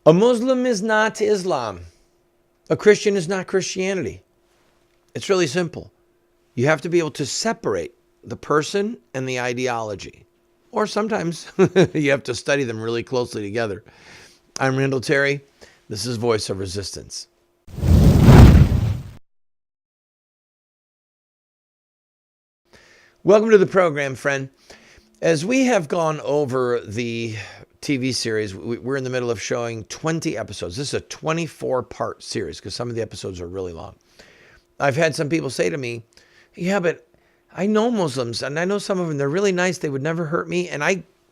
A Muslim is not Islam. A Christian is not Christianity. It's really simple. You have to be able to separate the person and the ideology. Or sometimes you have to study them really closely together. I'm Randall Terry. This is Voice of Resistance. Welcome to the program, friend. As we have gone over the TV series, we're in the middle of showing 20 episodes. This is a 24-part series because some of the episodes are really long. I've had some people say to me, yeah, but I know Muslims and I know some of them, they're really nice. They would never hurt me. And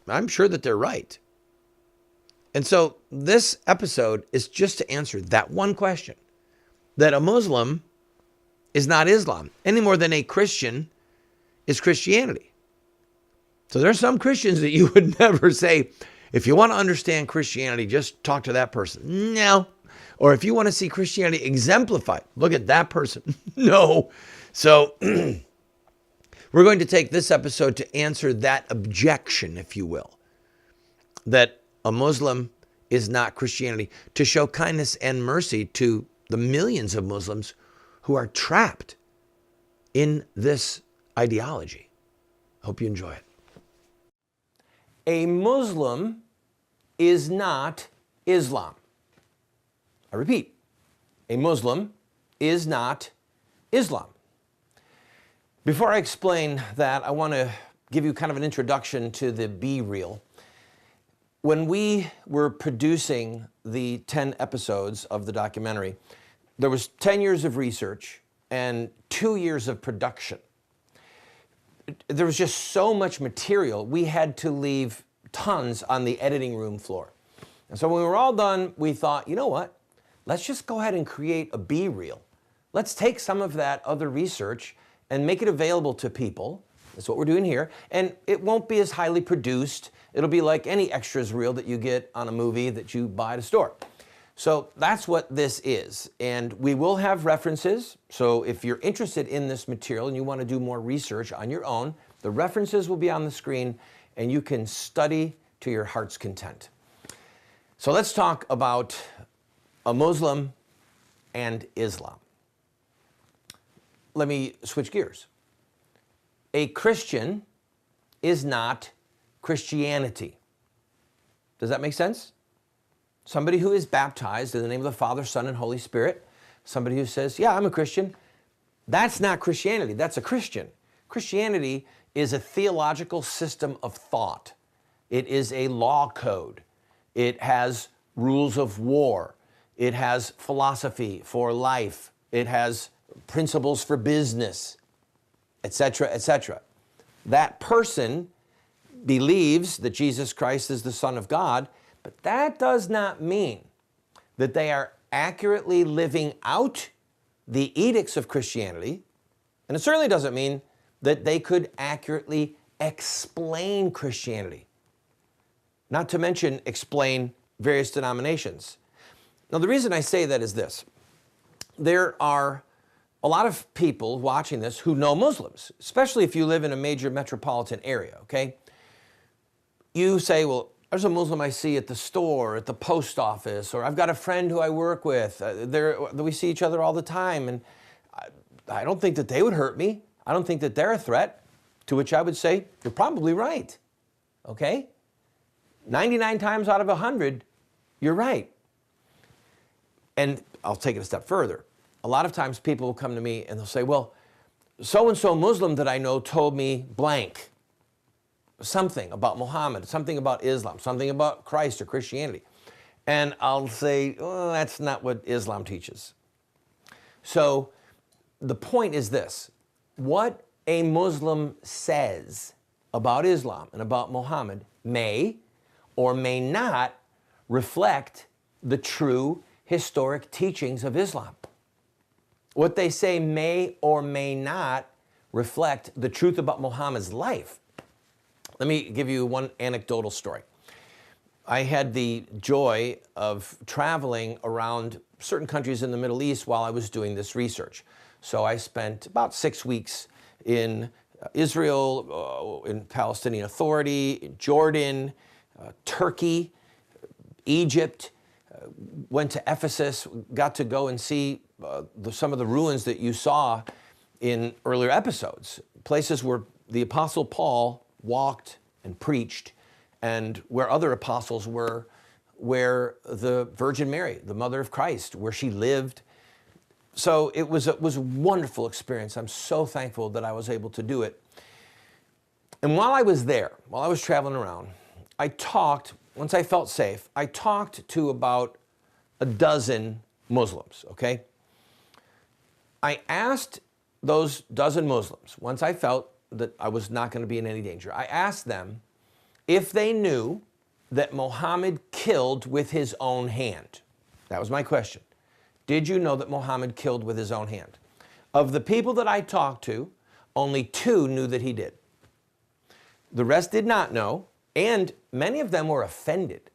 I'm sure that they're right. And so this episode is just to answer that one question, that a Muslim is not Islam any more than a Christian is Christianity. So there's some Christians that you would never say, if you want to understand Christianity, just talk to that person. No. Or if you want to see Christianity exemplified, look at that person. No. So we're going to take this episode to answer that objection, if you will, that a Muslim is not Christianity, to show kindness and mercy to the millions of Muslims who are trapped in this ideology. Hope you enjoy it. A Muslim is not Islam. I repeat, a Muslim is not Islam. Before I explain that, I want to give you kind of an introduction to the Be Real. When we were producing the 10 episodes of the documentary, there was 10 years of research and 2 years of production. There was just so much material, we had to leave tons on the editing room floor. And so when we were all done, we thought, you know what? Let's just go ahead and create a Be Reel. Let's take some of that other research and make it available to people. That's what we're doing here. And it won't be as highly produced. It'll be like any extras reel that you get on a movie that you buy at a store. So that's what this is. And we will have references. So if you're interested in this material and you want to do more research on your own, the references will be on the screen and you can study to your heart's content. So let's talk about a Muslim and Islam. Let me switch gears. A Christian is not Christianity. Does that make sense? Somebody who is baptized in the name of the Father, Son, and Holy Spirit, somebody who says, yeah, I'm a Christian, that's not Christianity, that's a Christian. Christianity is a theological system of thought. It is a law code. It has rules of war. It has philosophy for life. It has principles for business, etc., etc. That person believes that Jesus Christ is the Son of God, but that does not mean that they are accurately living out the edicts of Christianity, and it certainly doesn't mean that they could accurately explain Christianity, not to mention explain various denominations. Now, the reason I say that is this. There are a lot of people watching this who know Muslims, especially if you live in a major metropolitan area, okay? You say, well, there's a Muslim I see at the store, at the post office, or I've got a friend who I work with. We see each other all the time, and I don't think that they would hurt me. I don't think that they're a threat, to which I would say, you're probably right, okay? 99 times out of 100, you're right. And I'll take it a step further. A lot of times people will come to me and they'll say, well, so-and-so Muslim that I know told me blank. Something about Mohammed, something about Islam, something about Christ or Christianity. And I'll say, oh, that's not what Islam teaches. So the point is this. What a Muslim says about Islam and about Mohammed may or may not reflect the true historic teachings of Islam. What they say may or may not reflect the truth about Muhammad's life. Let me give you one anecdotal story. I had the joy of traveling around certain countries in the Middle East while I was doing this research. So I spent about 6 weeks in Israel, in Palestinian Authority, in Jordan, Turkey, Egypt, went to Ephesus, got to go and see some of the ruins that you saw in earlier episodes, places where the Apostle Paul walked and preached, and where other apostles were, where the Virgin Mary, the mother of Christ, where she lived. So it was a wonderful experience. I'm so thankful that I was able to do it. And while I was there, while I was traveling around, I talked, once I felt safe, I talked to about a dozen Muslims, okay? I asked those dozen Muslims, once I felt that I was not going to be in any danger, I asked them if they knew that Mohammed killed with his own hand. That was my question. Did you know that Mohammed killed with his own hand? Of the people that I talked to, only 2 knew that he did. The rest did not know, and many of them were offended.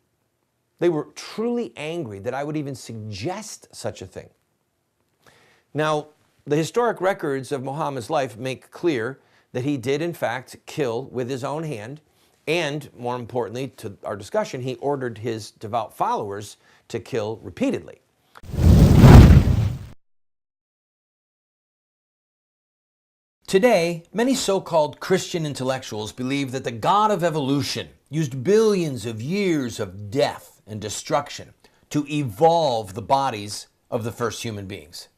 They were truly angry that I would even suggest such a thing. Now, the historic records of Muhammad's life make clear that he did in fact kill with his own hand, and more importantly to our discussion, he ordered his devout followers to kill repeatedly. Today, many so-called Christian intellectuals believe that the God of evolution used billions of years of death and destruction to evolve the bodies of the first human beings.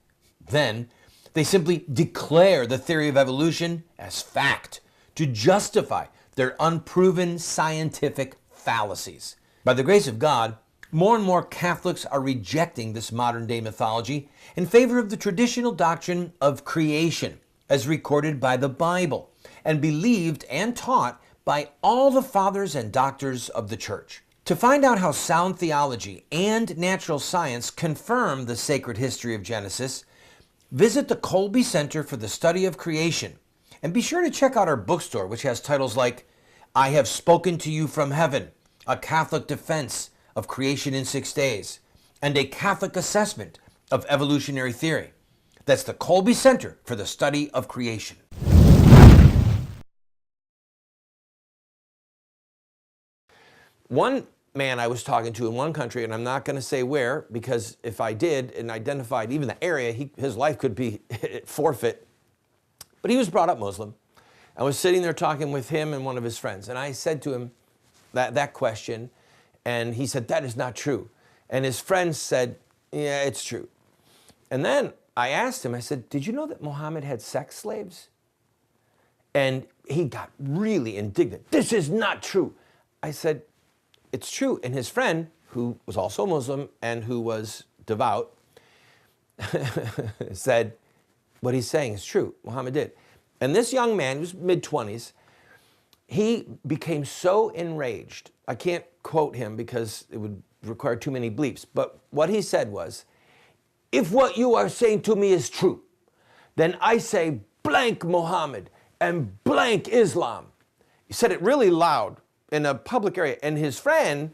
Then, they simply declare the theory of evolution as fact to justify their unproven scientific fallacies. By the grace of God, more and more Catholics are rejecting this modern-day mythology in favor of the traditional doctrine of creation, as recorded by the Bible, and believed and taught by all the fathers and doctors of the Church. To find out how sound theology and natural science confirm the sacred history of Genesis, visit the Colby Center for the Study of Creation, and be sure to check out our bookstore, which has titles like I Have Spoken to You from Heaven, A Catholic Defense of Creation in 6 Days, and A Catholic Assessment of Evolutionary Theory. That's the Colby Center for the Study of Creation. One man I was talking to in one country, and I'm not going to say where, because if I did and identified even the area, his life could be forfeit. But he was brought up Muslim. I was sitting there talking with him and one of his friends, and I said to him that question, and he said, that is not true. And his friend said, yeah, it's true. And then I asked him, I said, did you know that Muhammad had sex slaves? And he got really indignant. This is not true. I said, it's true. And his friend, who was also Muslim and who was devout, said, what he's saying is true. Muhammad did. And this young man, he was mid-20s, he became so enraged. I can't quote him because it would require too many bleeps, but what he said was, if what you are saying to me is true, then I say blank Muhammad and blank Islam. He said it really loud in a public area, and his friend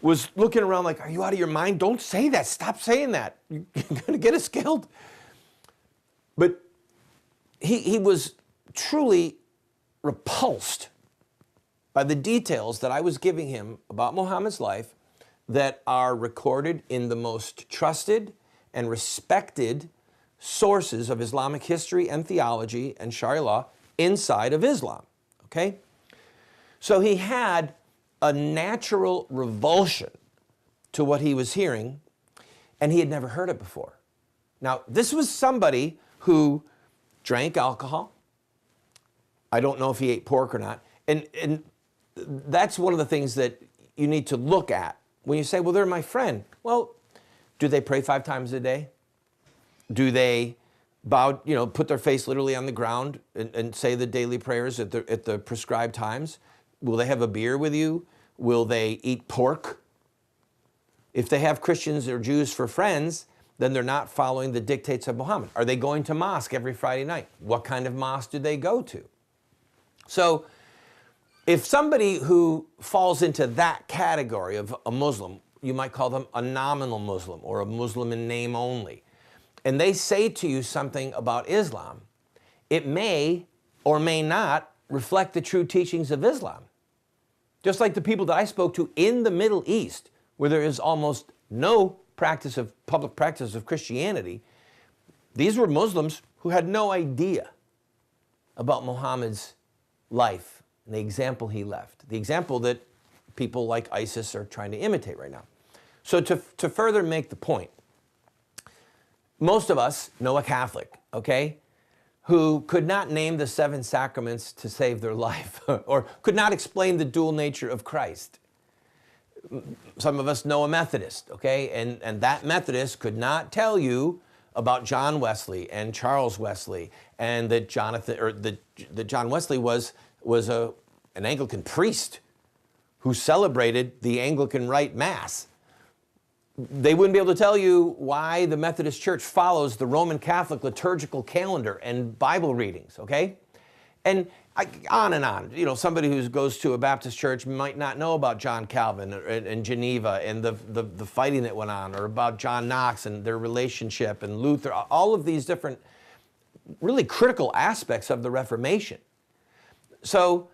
was looking around like, are you out of your mind? Don't say that. Stop saying that. You're going to get us killed. But he was truly repulsed by the details that I was giving him about Muhammad's life that are recorded in the most trusted and respected sources of Islamic history and theology and Sharia law inside of Islam, okay? So he had a natural revulsion to what he was hearing, and he had never heard it before. Now, this was somebody who drank alcohol. I don't know if he ate pork or not. And that's one of the things that you need to look at when you say, well, they're my friend. Well, do they pray 5 times a day? Do they bow, put their face literally on the ground and say the daily prayers at the prescribed times? Will they have a beer with you? Will they eat pork? If they have Christians or Jews for friends, then they're not following the dictates of Muhammad. Are they going to mosque every Friday night? What kind of mosque do they go to? So if somebody who falls into that category of a Muslim, you might call them a nominal Muslim or a Muslim in name only, and they say to you something about Islam, it may or may not reflect the true teachings of Islam. Just like the people that I spoke to in the Middle East where there is almost no public practice of Christianity, these were Muslims who had no idea about Muhammad's life and the example he left, the example that people like ISIS are trying to imitate right now. So to further make the point, most of us know a Catholic, okay, who could not name the 7 sacraments to save their life or could not explain the dual nature of Christ. Some of us know a Methodist, okay, and that Methodist could not tell you about John Wesley and Charles Wesley, and that John Wesley was an Anglican priest who celebrated the Anglican Rite Mass. They wouldn't be able to tell you why the Methodist Church follows the Roman Catholic liturgical calendar and Bible readings, okay? And on and on. You know, somebody who goes to a Baptist church might not know about John Calvin and Geneva and the fighting that went on, or about John Knox and their relationship and Luther, all of these different really critical aspects of the Reformation. So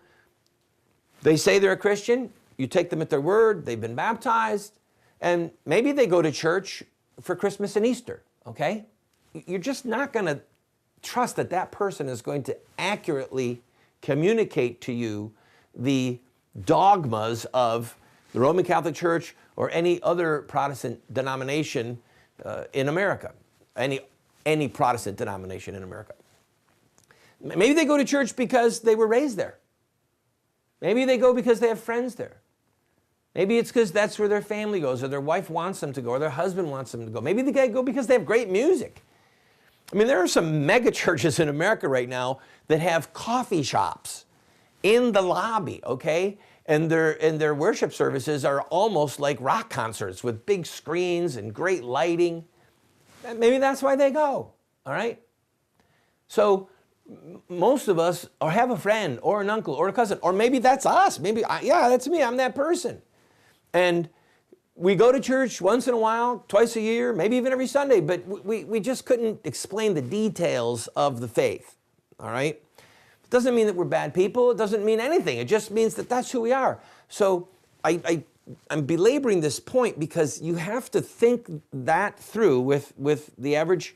they say they're a Christian, you take them at their word, they've been baptized, and maybe they go to church for Christmas and Easter, okay? You're just not going to trust that that person is going to accurately communicate to you the dogmas of the Roman Catholic Church or any other Protestant denomination in America, any Protestant denomination in America. Maybe they go to church because they were raised there. Maybe they go because they have friends there. Maybe it's because that's where their family goes, or their wife wants them to go, or their husband wants them to go. Maybe they go because they have great music. I mean, there are some mega churches in America right now that have coffee shops in the lobby, okay? And their worship services are almost like rock concerts with big screens and great lighting. Maybe that's why they go, all right? So most of us have a friend or an uncle or a cousin, or maybe that's us. Maybe, yeah, that's me, I'm that person. And we go to church once in a while, twice a year, maybe even every Sunday, but we just couldn't explain the details of the faith, all right? It doesn't mean that we're bad people. It doesn't mean anything. It just means that that's who we are. So I'm belaboring this point because you have to think that through with the average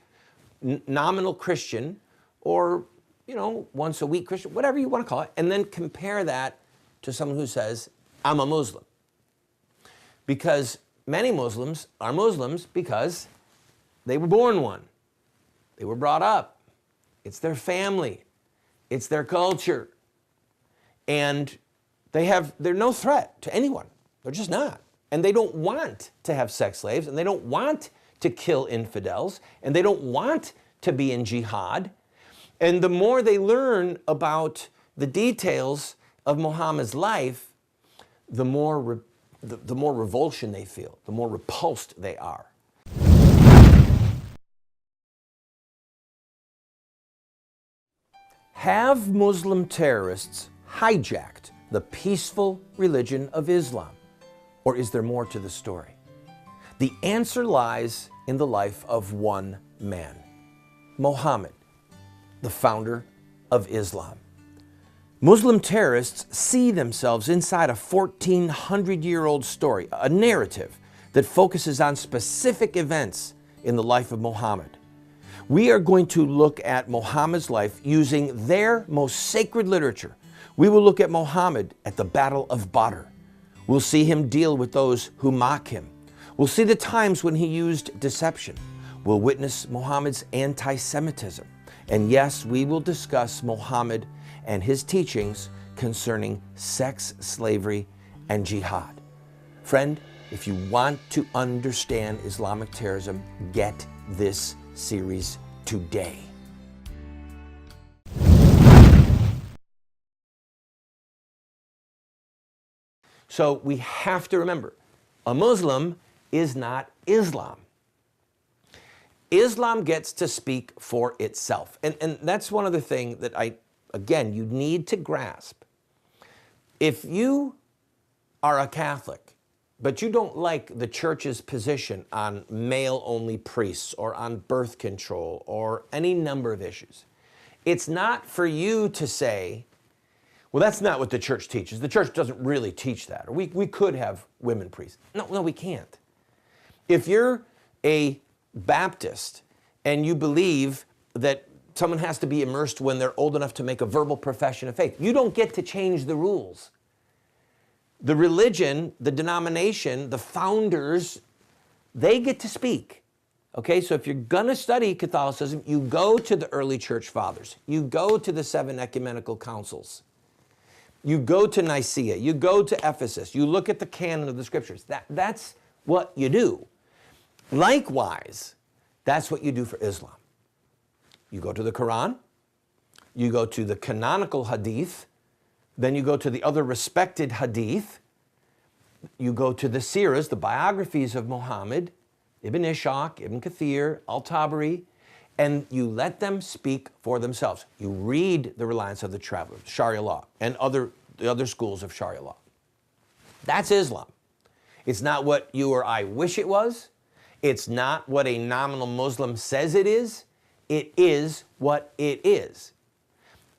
nominal Christian, or, you know, once a week Christian, whatever you want to call it, and then compare that to someone who says, I'm a Muslim. Because many Muslims are Muslims because they were born one. They were brought up. It's their family. It's their culture. And they're no threat to anyone. They're just not. And they don't want to have sex slaves, and they don't want to kill infidels, and they don't want to be in jihad. And the more they learn about the details of Muhammad's life, the more revulsion they feel, the more repulsed they are. Have Muslim terrorists hijacked the peaceful religion of Islam? Or is there more to the story? The answer lies in the life of one man, Mohammed, the founder of Islam. Muslim terrorists see themselves inside a 1,400-year-old story, a narrative that focuses on specific events in the life of Muhammad. We are going to look at Muhammad's life using their most sacred literature. We will look at Muhammad at the Battle of Badr. We'll see him deal with those who mock him. We'll see the times when he used deception. We'll witness Muhammad's anti-Semitism. And yes, we will discuss Muhammad and his teachings concerning sex, slavery, and jihad. Friend, if you want to understand Islamic terrorism, get this series today. So we have to remember, a Muslim is not Islam. Islam gets to speak for itself. And that's one other thing that again, you need to grasp. If you are a Catholic, but you don't like the church's position on male-only priests or on birth control or any number of issues, it's not for you to say, Well, that's not what the church teaches. The church doesn't really teach that. Or we could have women priests. No, we can't. If you're a Baptist and you believe that someone has to be immersed when they're old enough to make a verbal profession of faith, you don't get to change the rules. The religion, the denomination, the founders, they get to speak. Okay, so if you're going to study Catholicism, you go to the early church fathers. You go to the 7 ecumenical councils. You go to Nicaea. You go to Ephesus. You look at the canon of the scriptures. That's what you do. Likewise, that's what you do for Islam. You go to the Quran. You go to the canonical hadith. Then you go to the other respected hadith. You go to the seeras, the biographies of Muhammad, Ibn Ishaq, Ibn Kathir, Al-Tabari, and you let them speak for themselves. You read the Reliance of the Traveler, Sharia law, and the other schools of Sharia law. That's Islam. It's not what you or I wish it was. It's not what a nominal Muslim says it is. It is what it is.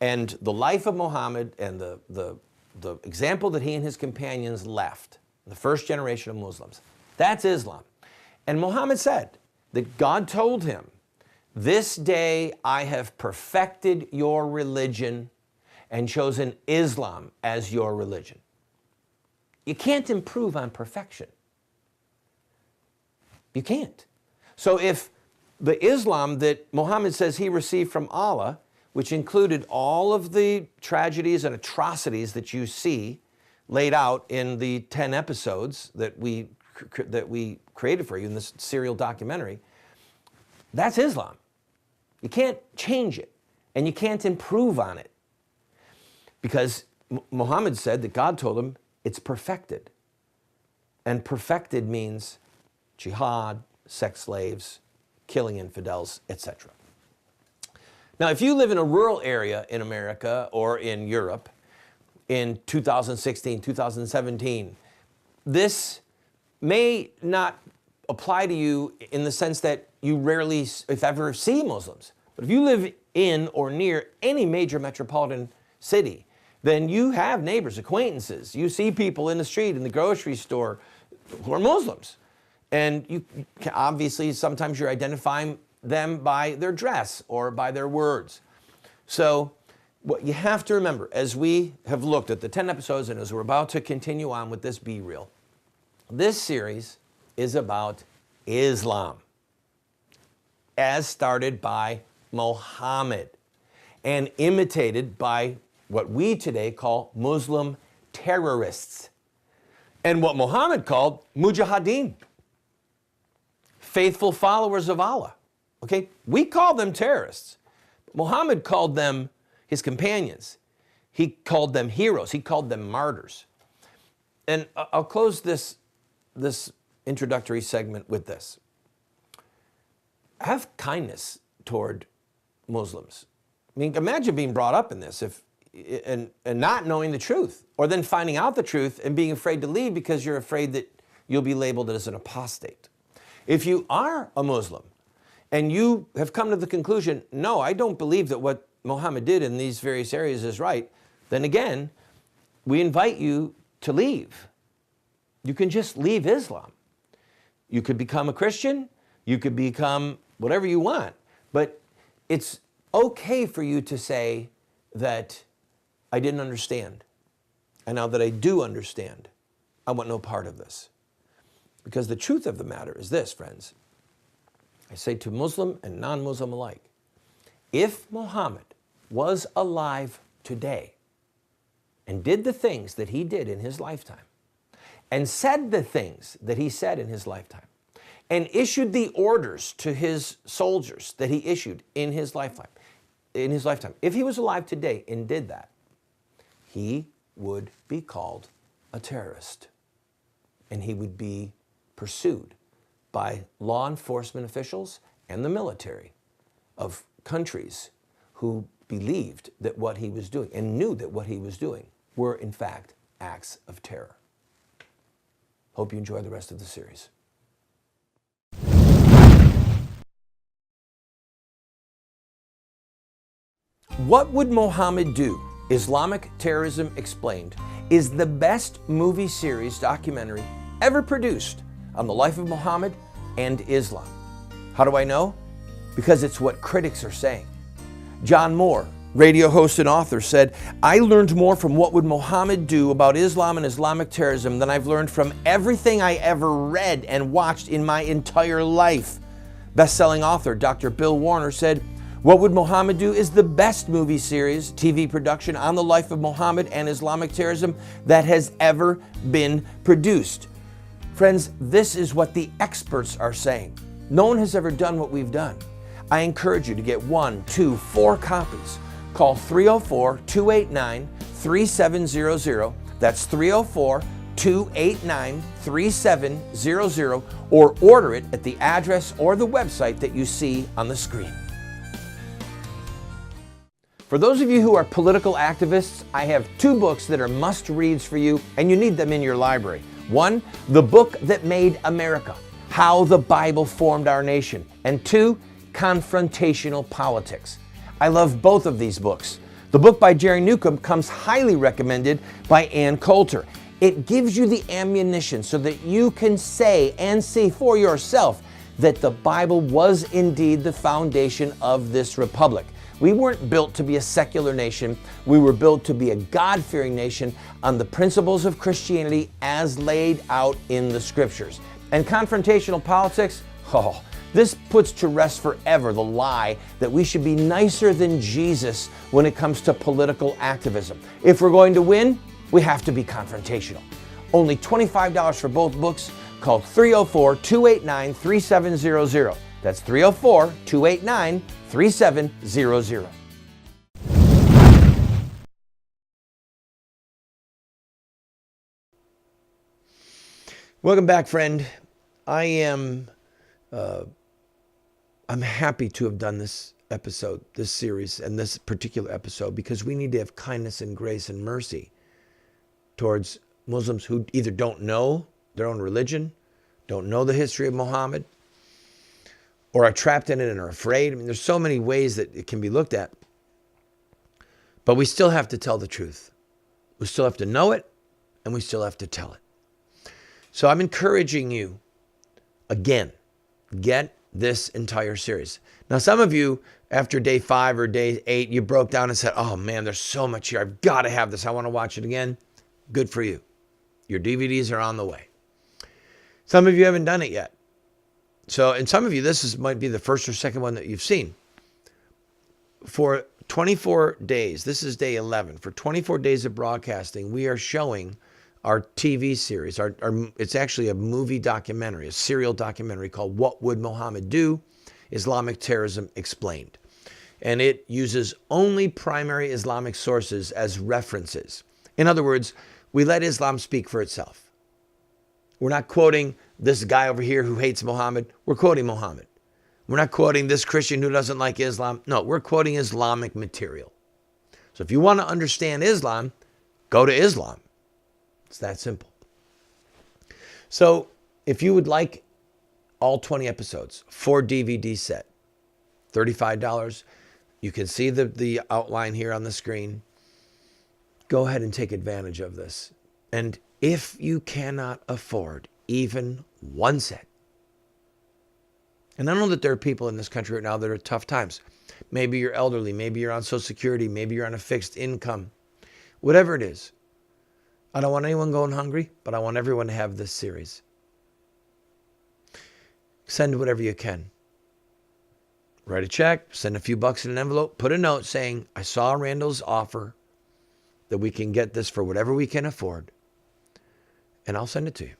And the life of Muhammad and the example that he and his companions left, the first generation of Muslims, that's Islam. And Muhammad said that God told him, "This day I have perfected your religion and chosen Islam as your religion." You can't improve on perfection. You can't. So if the Islam that Muhammad says he received from Allah, which included all of the tragedies and atrocities that you see laid out in the 10 episodes that we created for you in this serial documentary, that's Islam. You can't change it, and you can't improve on it. Because Muhammad said that God told him it's perfected. And perfected means jihad, sex slaves, killing infidels, etc. Now, if you live in a rural area in America or in Europe in 2016, 2017, this may not apply to you in the sense that you rarely, if ever, see Muslims. But if you live in or near any major metropolitan city, then you have neighbors, acquaintances. You see people in the street, in the grocery store who are Muslims. And you obviously, sometimes you're identifying them by their dress or by their words. So what you have to remember, as we have looked at the 10 episodes and as we're about to continue on with this Be Real, this series is about Islam, as started by Muhammad and imitated by what we today call Muslim terrorists, and what Muhammad called mujahideen, faithful followers of Allah. Okay, we call them terrorists. Muhammad called them his companions. He called them heroes. He called them martyrs. And I'll close this introductory segment with this. Have kindness toward Muslims. I mean, imagine being brought up in this and not knowing the truth, or then finding out the truth and being afraid to leave because you're afraid that you'll be labeled as an apostate. If you are a Muslim and you have come to the conclusion, no, I don't believe that what Muhammad did in these various areas is right, then again, we invite you to leave. You can just leave Islam. You could become a Christian, you could become whatever you want, but it's okay for you to say that I didn't understand. And now that I do understand, I want no part of this. Because the truth of the matter is this, friends. I say to Muslim and non-Muslim alike, if Muhammad was alive today and did the things that he did in his lifetime, and said the things that he said in his lifetime, and issued the orders to his soldiers that he issued in his lifetime, if he was alive today and did that, he would be called a terrorist. And he would be pursued by law enforcement officials and the military of countries who believed that what he was doing and knew that what he was doing were in fact acts of terror. Hope you enjoy the rest of the series. What would Muhammad do Islamic Terrorism Explained is the best movie series documentary ever produced on the life of Muhammad and Islam. How do I know? Because it's what critics are saying. John Moore, radio host and author, said, "I learned more from What Would Muhammad Do about Islam and Islamic terrorism than I've learned from everything I ever read and watched in my entire life." Best-selling author Dr. Bill Warner said, "What Would Muhammad Do is the best movie series, TV production on the life of Muhammad and Islamic terrorism that has ever been produced." Friends, this is what the experts are saying. No one has ever done what we've done. I encourage you to get 1, 2, 4 copies. Call 304-289-3700. That's 304-289-3700, or order it at the address or the website that you see on the screen. For those of you who are political activists, I have 2 books that are must-reads for you, and you need them in your library. 1, The Book That Made America, How the Bible Formed Our Nation, and 2, Confrontational Politics. I love both of these books. The book by Jerry Newcomb comes highly recommended by Ann Coulter. It gives you the ammunition so that you can say and see for yourself that the Bible was indeed the foundation of this republic. We weren't built to be a secular nation. We were built to be a God-fearing nation on the principles of Christianity as laid out in the scriptures. And confrontational politics, this puts to rest forever the lie that we should be nicer than Jesus when it comes to political activism. If we're going to win, we have to be confrontational. Only $25 for both books. Call 304-289-3700. That's 304-289-3700. Welcome back, friend. I'm happy to have done this episode, this series, and this particular episode, because we need to have kindness and grace and mercy towards Muslims who either don't know their own religion, don't know the history of Muhammad, or are trapped in it and are afraid. I mean, there's so many ways that it can be looked at. But we still have to tell the truth. We still have to know it, and we still have to tell it. So I'm encouraging you, again, get this entire series. Now, some of you, after day 5 or day 8, you broke down and said, "Oh man, there's so much here. I've got to have this. I want to watch it again." Good for you. Your DVDs are on the way. Some of you haven't done it yet. So, and some of you, might be the first or second one that you've seen. For 24 days, this is day 11. For 24 days of broadcasting, we are showing our TV series. It's actually a movie documentary, a serial documentary called What Would Muhammad Do? Islamic Terrorism Explained. And it uses only primary Islamic sources as references. In other words, we let Islam speak for itself. We're not quoting this guy over here who hates Muhammad. We're quoting Muhammad. We're not quoting this Christian who doesn't like Islam. No, we're quoting Islamic material. So if you want to understand Islam, go to Islam. It's that simple. So if you would like all 20 episodes, 4 DVD set, $35. You can see the outline here on the screen. Go ahead and take advantage of this. And if you cannot afford even one set, and I know that there are people in this country right now that are tough times. Maybe you're elderly, maybe you're on Social Security, maybe you're on a fixed income, whatever it is. I don't want anyone going hungry, but I want everyone to have this series. Send whatever you can. Write a check, send a few bucks in an envelope, put a note saying, "I saw Randall's offer that we can get this for whatever we can afford, and I'll send it to you."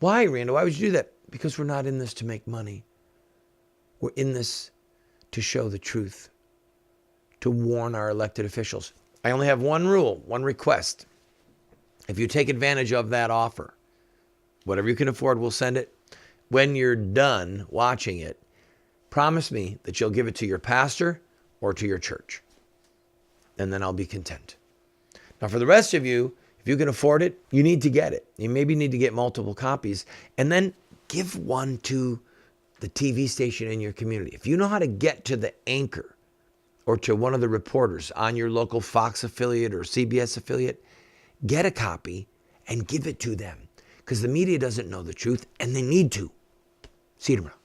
Why, Randall? Why would you do that? Because we're not in this to make money. We're in this to show the truth, to warn our elected officials. I only have one rule, one request. If you take advantage of that offer, whatever you can afford, we'll send it. When you're done watching it, promise me that you'll give it to your pastor or to your church. And then I'll be content. Now, for the rest of you, if you can afford it, you need to get it. You maybe need to get multiple copies. And then give one to the TV station in your community. If you know how to get to the anchor or to one of the reporters on your local Fox affiliate or CBS affiliate, get a copy and give it to them, because the media doesn't know the truth and they need to. See you tomorrow.